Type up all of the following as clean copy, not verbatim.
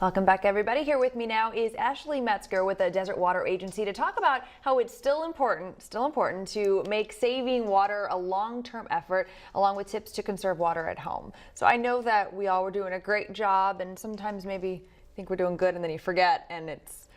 Welcome back, everybody. Here with me now is Ashley Metzger with the Desert Water Agency to talk about how it's still important to make saving water a long-term effort, along with tips to conserve water at home. So I know that we all were doing a great job, and sometimes maybe think we're doing good and then you forget, and it's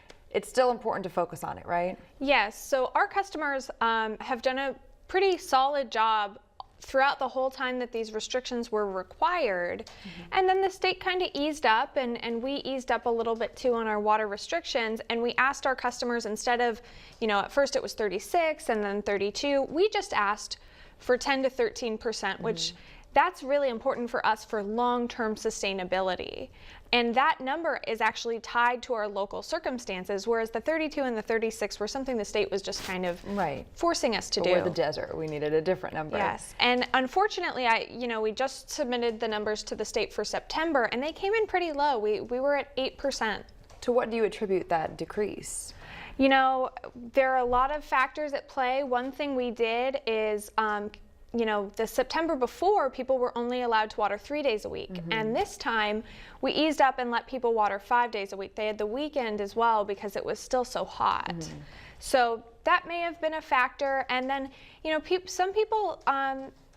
still important to focus on it, right? Yes. So our customers have done a pretty solid job throughout the whole time that these restrictions were required. And then the state kind of eased up, and we eased up a little bit too on our water restrictions, and we asked our customers, instead of, at first it was 36 and then 32, we just asked for 10 to 13%, which that's really important for us for long-term sustainability. And that number is actually tied to our local circumstances, whereas the 32 and the 36 were something the state was just kind of forcing us to do. We're the desert. We needed a different number. Yes. And unfortunately, we just submitted the numbers to the state for September, and they came in pretty low. We were at 8%. To what do you attribute that decrease? There are a lot of factors at play. One thing we did is the September before, people were only allowed to water 3 days a week. And this time, we eased up and let people water 5 days a week. They had the weekend as well because it was still so hot. So that may have been a factor. And then, some people,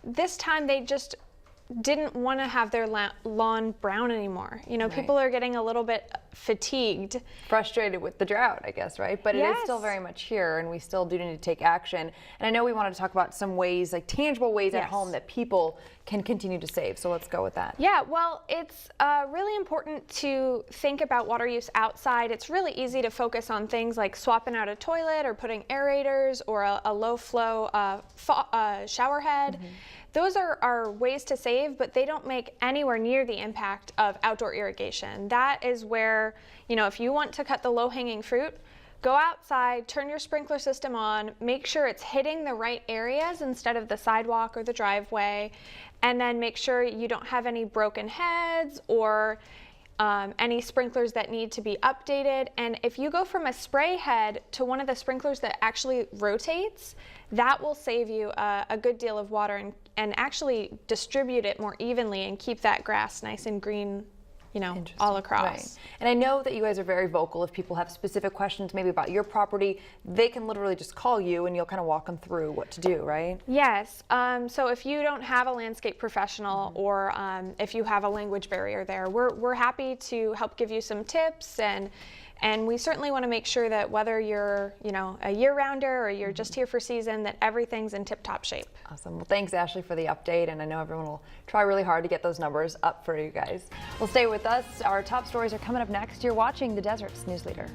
this time they just didn't want to have their lawn brown anymore. People are getting a little bit fatigued. Frustrated with the drought, I guess, right? But it is still very much here, and we still do need to take action. And I know we wanted to talk about some ways, like tangible ways at home that people can continue to save. So let's go with that. Yeah, well, it's really important to think about water use outside. It's really easy to focus on things like swapping out a toilet or putting aerators or a low flow shower head. Those are ways to save, but they don't make anywhere near the impact of outdoor irrigation. That is where, if you want to cut the low-hanging fruit, go outside, turn your sprinkler system on, make sure it's hitting the right areas instead of the sidewalk or the driveway, and then make sure you don't have any broken heads or any sprinklers that need to be updated. And if you go from a spray head to one of the sprinklers that actually rotates, that will save you a good deal of water and actually distribute it more evenly and keep that grass nice and green, all across. Right. And I know that you guys are very vocal. If people have specific questions maybe about your property, they can literally just call you and you'll kind of walk them through what to do, right? Yes. So if you don't have a landscape professional or if you have a language barrier there, we're happy to help give you some tips, and we certainly want to make sure that whether you're, a year-rounder or you're just here for season, that everything's in tip-top shape. Awesome. Well, thanks, Ashley, for the update, and I know everyone will try really hard to get those numbers up for you guys. Well, stay with us. Our top stories are coming up next. You're watching the Desert's News Leader.